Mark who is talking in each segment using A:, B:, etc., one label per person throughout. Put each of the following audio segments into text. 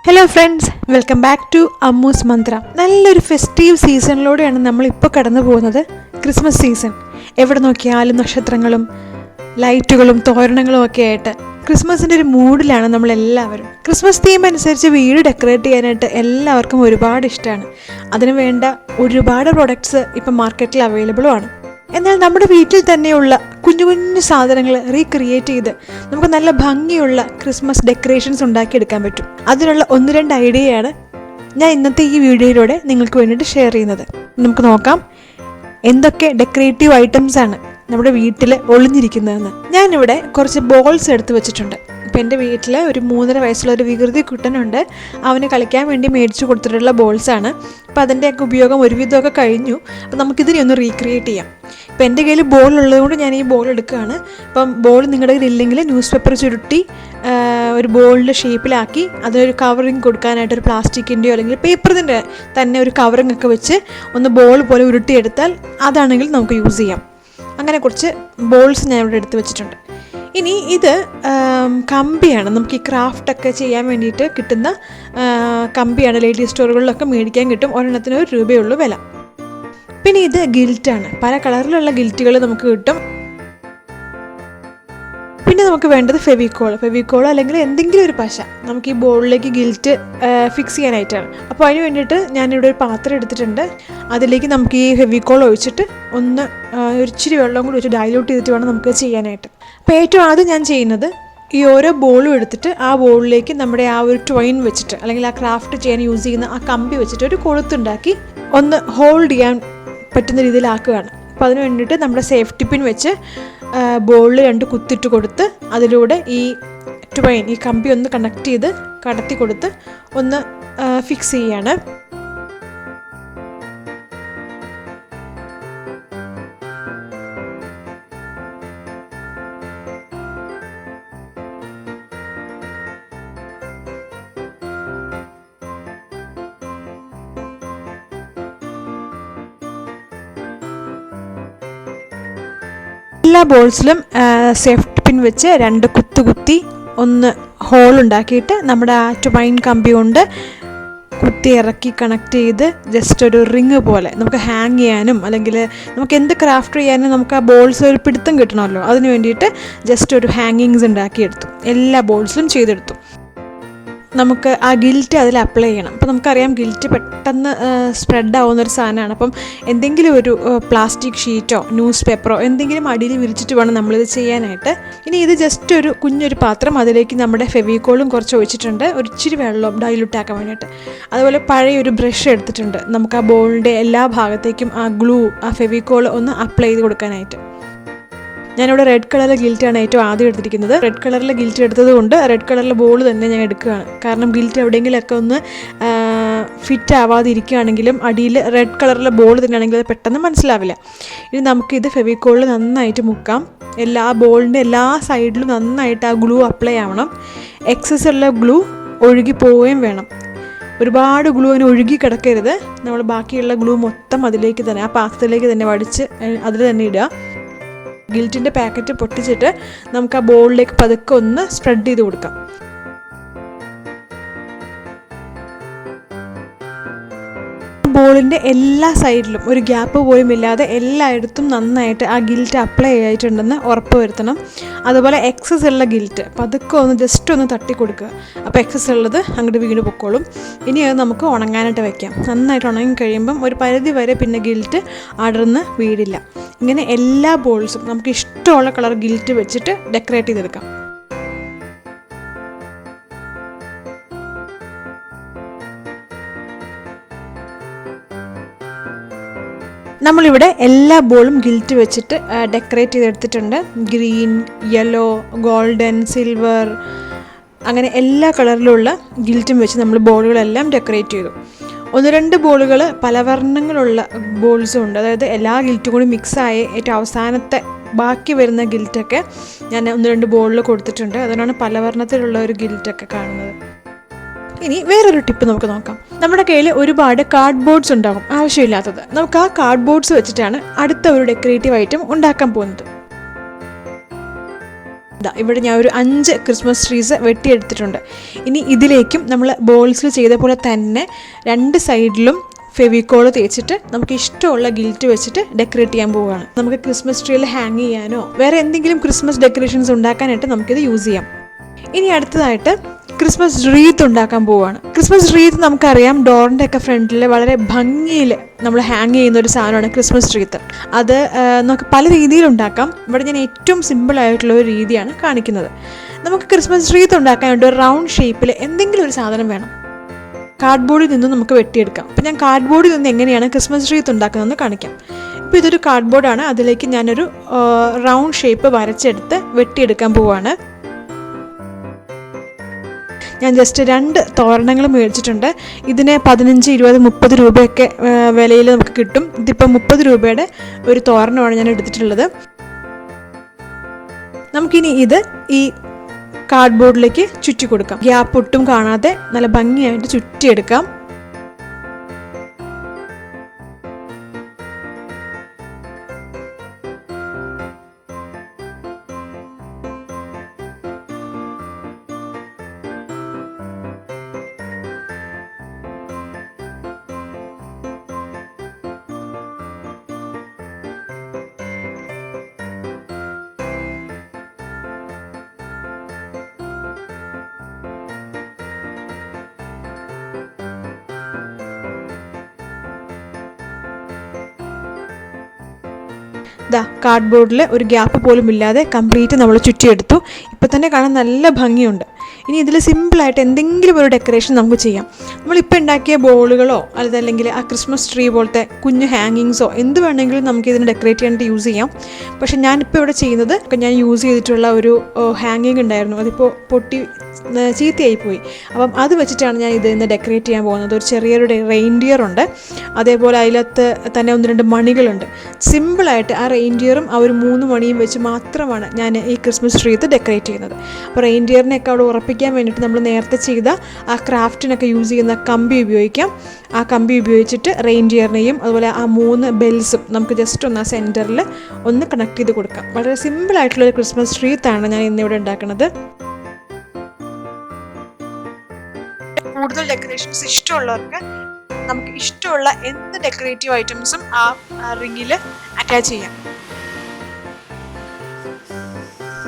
A: Hello friends, welcome back to Ammu's Mantra. നല്ലൊരു festive സീസണിലൂടെയാണ് നമ്മളിപ്പോൾ കടന്നു പോകുന്നത്. Christmas season. എവിടെ നോക്കിയാലും നക്ഷത്രങ്ങളും ലൈറ്റുകളും തോരണങ്ങളും ഒക്കെ ആയിട്ട് ക്രിസ്മസിൻ്റെ ഒരു മൂഡിലാണ് നമ്മളെല്ലാവരും. ക്രിസ്മസ് തീം അനുസരിച്ച് വീട് ഡെക്കറേറ്റ് ചെയ്യാനായിട്ട് എല്ലാവർക്കും ഒരുപാട് ഇഷ്ടമാണ്. അതിന് വേണ്ട ഒരുപാട് പ്രൊഡക്ട്സ് ഇപ്പം മാർക്കറ്റിൽ അവൈലബിളും ആണ്. എന്നാൽ നമ്മുടെ വീട്ടിൽ തന്നെയുള്ള കുഞ്ഞു കുഞ്ഞു സാധനങ്ങൾ റീക്രിയേറ്റ് ചെയ്ത് നമുക്ക് നല്ല ഭംഗിയുള്ള ക്രിസ്മസ് ഡെക്കറേഷൻസ് ഉണ്ടാക്കിയെടുക്കാൻ പറ്റും. അതിനുള്ള 1-2 ഐഡിയയാണ് ഞാൻ ഇന്നത്തെ ഈ വീഡിയോയിലൂടെ നിങ്ങൾക്ക് വേണ്ടിയിട്ട് ഷെയർ ചെയ്യുന്നത്. നമുക്ക് നോക്കാം എന്തൊക്കെ ഡെക്കറേറ്റീവ് ഐറ്റംസ് ആണ് നമ്മുടെ വീട്ടിൽ ഒളിഞ്ഞിരിക്കുന്നതെന്ന്. ഞാനിവിടെ കുറച്ച് ബോൾസ് എടുത്ത് വെച്ചിട്ടുണ്ട്. ഇപ്പം എൻ്റെ വീട്ടിൽ ഒരു 3.5 വയസ്സുള്ള ഒരു വികൃതി കുട്ടനുണ്ട്. അവന് കളിക്കാൻ വേണ്ടി മേടിച്ചു കൊടുത്തിട്ടുള്ള ബോൾസാണ്. അപ്പോൾ അതിൻ്റെയൊക്കെ ഉപയോഗം ഒരുവിധമൊക്കെ കഴിഞ്ഞു. അപ്പോൾ നമുക്കിതിനെ ഒന്ന് റീക്രിയേറ്റ് ചെയ്യാം. ഇപ്പം എൻ്റെ കയ്യിൽ ബോൾ ഉള്ളതുകൊണ്ട് ഞാൻ ഈ ബോൾ എടുക്കുകയാണ്. ഇപ്പം ബോൾ നിങ്ങളുടെ കയ്യിൽ ഇല്ലെങ്കിൽ ന്യൂസ് പേപ്പർ ചുരുട്ടി ഒരു ബോളിൻ്റെ ഷേപ്പിലാക്കി അതിനൊരു കവറിങ് കൊടുക്കാനായിട്ട് ഒരു പ്ലാസ്റ്റിക്കിൻ്റെയോ അല്ലെങ്കിൽ പേപ്പറിൻ്റെ തന്നെ ഒരു കവറിങ് ഒക്കെ വെച്ച് ഒന്ന് ബോൾ പോലെ ഉരുട്ടിയെടുത്താൽ അതാണെങ്കിൽ നമുക്ക് യൂസ് ചെയ്യാം. അങ്ങനെ കുറച്ച് ബോൾസ് ഞാൻ ഇവിടെ എടുത്ത് വെച്ചിട്ടുണ്ട്. ഇനി ഇത് കമ്പിയാണ്. നമുക്ക് ഈ ക്രാഫ്റ്റൊക്കെ ചെയ്യാൻ വേണ്ടിയിട്ട് കിട്ടുന്ന കമ്പിയാണ്. ലേഡീസ് സ്റ്റോറുകളിലൊക്കെ മേടിക്കാൻ കിട്ടും. ഒരെണ്ണത്തിന് 1 രൂപയുള്ളൂ വില. പിന്നെ ഇത് ഗിൽറ്റാണ്. പല കളറിലുള്ള ഗിൽറ്റുകൾ നമുക്ക് കിട്ടും. പിന്നെ നമുക്ക് വേണ്ടത് ഫെവിക്കോൾ അല്ലെങ്കിൽ എന്തെങ്കിലും ഒരു പശ നമുക്ക് ഈ ബോളിലേക്ക് ഗിൽറ്റ് ഫിക്സ് ചെയ്യാനായിട്ടാണ്. അപ്പോൾ അതിന് വേണ്ടിയിട്ട് ഞാനിവിടെ ഒരു പാത്രം എടുത്തിട്ടുണ്ട്. അതിലേക്ക് നമുക്ക് ഈ ഫെവിക്കോൾ ഒഴിച്ചിട്ട് ഒന്ന് ഇച്ചിരി വെള്ളം കൂടി വെച്ച് ഡൈല്യൂട്ട് ചെയ്തിട്ട് വേണം നമുക്ക് ചെയ്യാനായിട്ട്. അപ്പോൾ ഏറ്റവും ആദ്യം ഞാൻ ചെയ്യുന്നത് ഈ ഓരോ ബോളും എടുത്തിട്ട് ആ ബോളിലേക്ക് നമ്മുടെ ആ ഒരു ട്വൈൻ വെച്ചിട്ട് അല്ലെങ്കിൽ ആ ക്രാഫ്റ്റ് ചെയ്യാൻ യൂസ് ചെയ്യുന്ന ആ കമ്പി വെച്ചിട്ട് ഒരു കൊളുത്തുണ്ടാക്കി ഒന്ന് ഹോൾഡ് ചെയ്യാൻ പറ്റുന്ന രീതിയിലാക്കുകയാണ്. അപ്പോൾ അതിന് വേണ്ടിയിട്ട് നമ്മുടെ സേഫ്റ്റി പിൻ വെച്ച് ബോളിൽ 2 കുത്തിട്ട് കൊടുത്ത് അതിലൂടെ ഈ ട്വൈൻ ഈ കമ്പി ഒന്ന് കണക്ട് ചെയ്ത് കടത്തി കൊടുത്ത് ഒന്ന് ഫിക്സ് ചെയ്യാണ്. എല്ലാ ബോൾസിലും സേഫ്റ്റി പിൻ വെച്ച് 2 കുത്തി ഒന്ന് ഹോൾ ഉണ്ടാക്കിയിട്ട് നമ്മുടെ ആ ട്വൈൻ കമ്പി കൊണ്ട് കുത്തി ഇറക്കി കണക്ട് ചെയ്ത് ജസ്റ്റ് ഒരു റിങ് പോലെ നമുക്ക് ഹാങ് ചെയ്യാനും അല്ലെങ്കിൽ നമുക്ക് എന്ത് ക്രാഫ്റ്റ് ചെയ്യാനും നമുക്ക് ആ ബോൾസ് ഒരു പിടുത്തം കിട്ടണമല്ലോ. അതിന് വേണ്ടിയിട്ട് ജസ്റ്റ് ഒരു ഹാങ്ങിങ്സ് ഉണ്ടാക്കിയെടുത്തു. എല്ലാ ബോൾസിലും ചെയ്തെടുത്തു. നമുക്ക് ആ ഗിൽറ്റ് അതിൽ അപ്ലൈ ചെയ്യണം. അപ്പോൾ നമുക്കറിയാം ഗിൽറ്റ് പെട്ടെന്ന് സ്പ്രെഡ് ആവുന്നൊരു സാധനമാണ്. അപ്പം എന്തെങ്കിലും ഒരു പ്ലാസ്റ്റിക് ഷീറ്റോ ന്യൂസ് പേപ്പറോ എന്തെങ്കിലും അടിയിൽ വിരിച്ചിട്ട് വേണം നമ്മളിത് ചെയ്യാനായിട്ട്. ഇനി ഇത് ജസ്റ്റ് ഒരു കുഞ്ഞൊരു പാത്രം, അതിലേക്ക് നമ്മുടെ ഫെവിക്കോളും കുറച്ച് ഒഴിച്ചിട്ടുണ്ട്. ഒരു ഇച്ചിരി വെള്ളവും ഡൈല്യൂട്ട് ആക്കാൻ വേണ്ടിയിട്ട്. അതുപോലെ പഴയൊരു ബ്രഷ് എടുത്തിട്ടുണ്ട്. നമുക്ക് ആ ബോളിൻ്റെ എല്ലാ ഭാഗത്തേക്കും ആ ഗ്ലൂ ആ ഫെവിക്കോൾ ഒന്ന് അപ്ലൈ ചെയ്ത് കൊടുക്കാനായിട്ട്. ഞാനിവിടെ റെഡ് കളറിലെ ഗിൽറ്റാണ് ഏറ്റവും ആദ്യം എടുത്തിരിക്കുന്നത്. റെഡ് കളറിലെ ഗിൽറ്റ് എടുത്തത് കൊണ്ട് റെഡ് കളറിലെ ബോൾ തന്നെ ഞാൻ എടുക്കുകയാണ്. കാരണം ഗിൽറ്റ് എവിടെയെങ്കിലുമൊക്കെ ഒന്ന് ഫിറ്റ് ആവാതെ ഇരിക്കുകയാണെങ്കിലും അടിയിൽ റെഡ് കളറിലെ ബോൾ തന്നെയാണെങ്കിൽ അത് പെട്ടെന്ന് മനസ്സിലാവില്ല. ഇനി നമുക്കിത് ഫെവിക്കോളിൽ നന്നായിട്ട് മുക്കാം. എല്ലാ ബോളിൻ്റെ എല്ലാ സൈഡിലും നന്നായിട്ട് ആ ഗ്ലൂ അപ്ലൈ ആവണം. എക്സസ് ഉള്ള ഗ്ലൂ ഒഴുകി പോവുകയും വേണം. ഒരുപാട് ഗ്ലൂ അതിന് ഒഴുകി കിടക്കരുത്. നമ്മൾ ബാക്കിയുള്ള ഗ്ലൂ മൊത്തം അതിലേക്ക് തന്നെ ആ പാത്രത്തിലേക്ക് തന്നെ വടിച്ച് അതിൽ തന്നെ ഇടുക. ഗിൽറ്റിൻ്റെ പാക്കറ്റ് പൊട്ടിച്ചിട്ട് നമുക്ക് ആ ബോളിലേക്ക് പതുക്കെ ഒന്ന് സ്പ്രെഡ് ചെയ്ത് കൊടുക്കാം. ബോളിൻ്റെ എല്ലാ സൈഡിലും ഒരു ഗ്യാപ്പ് പോലും ഇല്ലാതെ എല്ലായിടത്തും നന്നായിട്ട് ആ ഗിൽറ്റ് അപ്ലൈ ആയിട്ടുണ്ടെന്ന് ഉറപ്പ് വരുത്തണം. അതുപോലെ എക്സസ് ഉള്ള ഗിൽറ്റ് പതുക്കെ ഒന്ന് ജസ്റ്റ് ഒന്ന് തട്ടി കൊടുക്കുക. അപ്പോൾ എക്സസ് ഉള്ളത് അങ്ങോട്ട് വീണ് പൊക്കോളും. ഇനി അത് നമുക്ക് ഉണങ്ങാനായിട്ട് വയ്ക്കാം. നന്നായിട്ട് ഉണങ്ങി കഴിയുമ്പം ഒരു പരിധി വരെ പിന്നെ ഗിൽറ്റ് അടർന്ന് വീടില്ല. ഇങ്ങനെ എല്ലാ ബോൾസും നമുക്ക് ഇഷ്ടമുള്ള കളർ ഗിൽറ്റ് വെച്ചിട്ട് ഡെക്കറേറ്റ് ചെയ്തെടുക്കാം. നമ്മളിവിടെ എല്ലാ ബോളും ഗിൽറ്റ് വെച്ചിട്ട് ഡെക്കറേറ്റ് ചെയ്തെടുത്തിട്ടുണ്ട്. ഗ്രീൻ, യെല്ലോ, ഗോൾഡൻ, സിൽവർ അങ്ങനെ എല്ലാ കളറിലുള്ള ഗിൽറ്റും വെച്ച് നമ്മൾ ബോളുകളെല്ലാം ഡെക്കറേറ്റ് ചെയ്തു. 1-2 ബോളുകൾ പല വർണ്ണങ്ങളുള്ള ബോൾസും ഉണ്ട്. അതായത് എല്ലാ ഗിൽറ്റും കൂടി മിക്സായി ഏറ്റവും അവസാനത്തെ ബാക്കി വരുന്ന ഗിൽറ്റൊക്കെ ഞാൻ 1-2 ബോളിൽ കൊടുത്തിട്ടുണ്ട്. അതിനാണ് പല വർണ്ണത്തിലുള്ള ഒരു ഗിൽറ്റൊക്കെ കാണുന്നത്. ഇനി വേറൊരു ടിപ്പ് നമുക്ക് നോക്കാം. നമ്മുടെ കയ്യിൽ ഒരുപാട് കാർഡ് ബോർഡ്സ് ഉണ്ടാകും ആവശ്യമില്ലാത്തത്. നമുക്ക് ആ കാർഡ് ബോർഡ്സ് വെച്ചിട്ടാണ് അടുത്ത ഒരു ഡെക്കറേറ്റീവ് ഐറ്റം ഉണ്ടാക്കാൻ പോകുന്നത്. ഇവിടെ ഞാൻ ഒരു 5 ക്രിസ്മസ് ട്രീസ് വെട്ടിയെടുത്തിട്ടുണ്ട്. ഇനി ഇതിലേക്കും നമ്മൾ ബോൾസിൽ ചെയ്ത പോലെ തന്നെ 2 സൈഡിലും ഫെവിക്കോൾ തേച്ചിട്ട് നമുക്ക് ഇഷ്ടമുള്ള ഗിൽറ്റ് വെച്ചിട്ട് ഡെക്കറേറ്റ് ചെയ്യാൻ പോവുകയാണ്. നമുക്ക് ക്രിസ്മസ് ട്രീയിൽ ഹാങ് ചെയ്യാനോ വേറെ എന്തെങ്കിലും ക്രിസ്മസ് ഡെക്കറേഷൻസ് ഉണ്ടാക്കാനായിട്ട് നമുക്കിത് യൂസ് ചെയ്യാം. ഇനി അടുത്തതായിട്ട് ക്രിസ്മസ് റീത്ത് ഉണ്ടാക്കാൻ പോവുകയാണ്. ക്രിസ്മസ് റീത്ത് നമുക്കറിയാം, ഡോറിൻ്റെ ഒക്കെ ഫ്രണ്ടിൽ വളരെ ഭംഗിയിൽ നമ്മൾ ഹാങ് ചെയ്യുന്ന ഒരു സാധനമാണ് ക്രിസ്മസ് റീത്ത്. അത് നമുക്ക് പല രീതിയിലുണ്ടാക്കാം. ഇവിടെ ഞാൻ ഏറ്റവും സിമ്പിളായിട്ടുള്ള ഒരു രീതിയാണ് കാണിക്കുന്നത്. നമുക്ക് ക്രിസ്മസ് റീത്ത് ഉണ്ടാക്കാനായിട്ട് ഒരു റൗണ്ട് ഷേപ്പിൽ എന്തെങ്കിലും ഒരു സാധനം വേണം. കാർഡ്ബോർഡിൽ നിന്നും നമുക്ക് വെട്ടിയെടുക്കാം. അപ്പോൾ ഞാൻ കാർഡ്ബോർഡിൽ നിന്ന് എങ്ങനെയാണ് ക്രിസ്മസ് റീത്ത് ഉണ്ടാക്കുന്നതെന്ന് കാണിക്കാം. ഇപ്പോൾ ഇതൊരു കാർഡ്ബോർഡാണ്. അതിലേക്ക് ഞാനൊരു റൗണ്ട് ഷേപ്പ് വരച്ചെടുത്ത് വെട്ടിയെടുക്കാൻ പോവുകയാണ്. ഞാൻ ജസ്റ്റ് 2 തോരണങ്ങൾ മേടിച്ചിട്ടുണ്ട്. ഇതിന് 15, 20, 30 രൂപയൊക്കെ വിലയിൽ നമുക്ക് കിട്ടും. ഇതിപ്പോൾ 30 രൂപയുടെ ഒരു തോരണമാണ് ഞാൻ എടുത്തിട്ടുള്ളത്. നമുക്കിനി ഇത് ഈ കാർഡ്ബോർഡിലേക്ക് ചുറ്റി കൊടുക്കാം. ഗ്യാപ്പ് ഒട്ടും കാണാതെ നല്ല ഭംഗിയായിട്ട് ചുറ്റിയെടുക്കാം. കാർഡ്ബോർഡിൽ ഒരു ഗ്യാപ്പ് പോലും ഇല്ലാതെ കംപ്ലീറ്റ് നമ്മൾ ചുറ്റിയെടുത്തു. ഇപ്പോൾ തന്നെ കാണാൻ നല്ല ഭംഗിയുണ്ട്. ഇനി ഇതിൽ സിമ്പിളായിട്ട് എന്തെങ്കിലും ഒരു ഡെക്കറേഷൻ നമുക്ക് ചെയ്യാം. നമ്മളിപ്പോൾ ഉണ്ടാക്കിയ ബോളുകളോ അതല്ലെങ്കിൽ ആ ക്രിസ്മസ് ട്രീ പോലത്തെ കുഞ്ഞു ഹാങ്ങിങ്സോ എന്ത് വേണമെങ്കിലും നമുക്ക് ഇതിന് ഡെക്കറേറ്റ് ചെയ്യാനായിട്ട് യൂസ് ചെയ്യാം. പക്ഷേ ഞാനിപ്പോൾ ഇവിടെ ചെയ്യുന്നത്, ഞാൻ യൂസ് ചെയ്തിട്ടുള്ള ഒരു ഹാങ്ങിങ് ഉണ്ടായിരുന്നു, അതിപ്പോൾ പൊട്ടി ചീത്തയായിപ്പോയി. അപ്പം അത് വെച്ചിട്ടാണ് ഞാൻ ഇത് ഇന്ന് ഡെക്കറേറ്റ് ചെയ്യാൻ പോകുന്നത്. ഒരു ചെറിയൊരു റെയിൻഡിയർ ഉണ്ട്, അതേപോലെ അതിലകത്ത് തന്നെ 1-2 മണികളുണ്ട്. സിമ്പിളായിട്ട് ആ റെയിൻഡിയറും ആ ഒരു 3 മണിയും വെച്ച് മാത്രമാണ് ഞാൻ ഈ ക്രിസ്മസ് ട്രീത്ത് ഡെക്കറേറ്റ് ചെയ്യുന്നത്. അപ്പോൾ റെയിൻഡിയറിനെയൊക്കെ അവിടെ ഉറപ്പിക്കാൻ വേണ്ടിയിട്ട് നമ്മൾ നേരത്തെ ചെയ്ത ആ ക്രാഫ്റ്റിനൊക്കെ യൂസ് ചെയ്യുന്ന കമ്പി ഉപയോഗിക്കാം. ആ കമ്പി ഉപയോഗിച്ചിട്ട് റെയിൻഡിയറിനെയും അതുപോലെ ആ 3 ബെൽസും നമുക്ക് ജസ്റ്റ് ഒന്ന് ആ സെൻറ്ററിൽ ഒന്ന് കണക്ട് ചെയ്ത് കൊടുക്കാം. വളരെ സിമ്പിളായിട്ടുള്ളൊരു ക്രിസ്മസ് ട്രീത്താണ് ഞാൻ ഇന്നിവിടെ ഉണ്ടാക്കുന്നത്. കൂടുതൽ ഡെക്കറേഷൻസ് ഇഷ്ടമുള്ളവർക്ക് നമുക്ക് ഇഷ്ടമുള്ള എന്ത് ഡെക്കറേറ്റീവ് ഐറ്റംസും ആ റിങ്ങിൽ അറ്റാച്ച് ചെയ്യാം.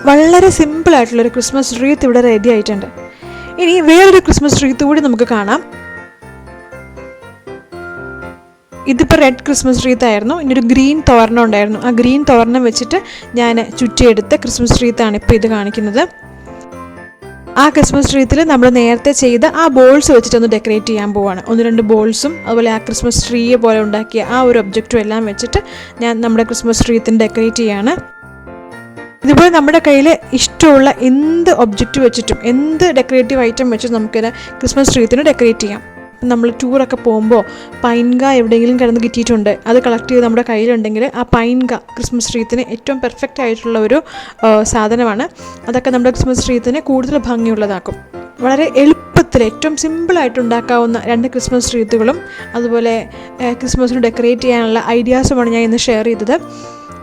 A: വളരെ സിമ്പിളായിട്ടുള്ളൊരു ക്രിസ്മസ് ട്രീത്ത് ഇവിടെ റെഡി ആയിട്ടുണ്ട്. ഇനി വേറൊരു ക്രിസ്മസ് ട്രീത്ത് കൂടി നമുക്ക് കാണാം. ഇതിപ്പോൾ റെഡ് ക്രിസ്മസ് ട്രീത്ത് ആയിരുന്നു. ഇനിയൊരു ഗ്രീൻ തോരണം ഉണ്ടായിരുന്നു. ആ ഗ്രീൻ തോരണം വെച്ചിട്ട് ഞാൻ ചുറ്റിയെടുത്ത ക്രിസ്മസ് ട്രീത്താണ് ഇപ്പോൾ ഇത് കാണിക്കുന്നത്. ആ ക്രിസ്മസ് ട്രീത്തിൽ നമ്മൾ നേരത്തെ ചെയ്ത ആ ബോൾസ് വെച്ചിട്ടൊന്ന് ഡെക്കറേറ്റ് ചെയ്യാൻ പോവാണ്. 1-2 ബോൾസും അതുപോലെ ആ ക്രിസ്മസ് ട്രീ പോലെ ഉണ്ടാക്കിയ ആ ഒരു ഒബ്ജക്റ്റും എല്ലാം വെച്ചിട്ട് ഞാൻ നമ്മുടെ ക്രിസ്മസ് ട്രീത്തിന് ഡെക്കറേറ്റ് ചെയ്യാണ്. ഇതുപോലെ നമ്മുടെ കയ്യിൽ ഇഷ്ടമുള്ള എന്ത് ഒബ്ജക്റ്റ് വെച്ചിട്ടും എന്ത് ഡെക്കറേറ്റീവ് ഐറ്റം വെച്ചിട്ടും നമുക്കിത് ക്രിസ്മസ് ട്രീത്തിന് ഡെക്കറേറ്റ് ചെയ്യാം. നമ്മൾ ടൂറൊക്കെ പോകുമ്പോൾ പൈൻക എവിടെയെങ്കിലും കിടന്ന് കിട്ടിയിട്ടുണ്ട്, അത് കളക്ട് ചെയ്ത് നമ്മുടെ കയ്യിലുണ്ടെങ്കിൽ ആ പൈൻക ക്രിസ്മസ് ട്രീത്തിന് ഏറ്റവും പെർഫെക്റ്റ് ആയിട്ടുള്ള ഒരു സാധനമാണ്. അതൊക്കെ നമ്മുടെ ക്രിസ്മസ് ട്രീത്തിന് കൂടുതൽ ഭംഗിയുള്ളതാക്കും. വളരെ എളുപ്പത്തിൽ ഏറ്റവും സിമ്പിളായിട്ട് ഉണ്ടാക്കാവുന്ന 2 ക്രിസ്മസ് ട്രീത്തുകളും അതുപോലെ ക്രിസ്മസിന് ഡെക്കറേറ്റ് ചെയ്യാനുള്ള ഐഡിയാസുമാണ് ഞാൻ ഇന്ന് ഷെയർ ചെയ്തത്.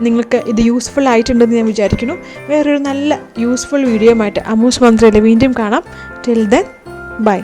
A: നിങ്ങൾക്ക് ഇത് യൂസ്ഫുൾ ആയിട്ടുണ്ടെന്ന് ഞാൻ വിചാരിക്കുന്നു. വേറൊരു നല്ല യൂസ്ഫുൾ വീഡിയോ ആയിട്ട് അമ്മൂസ് മന്ത്രയിൽ വീണ്ടും കാണാം. Till then bye.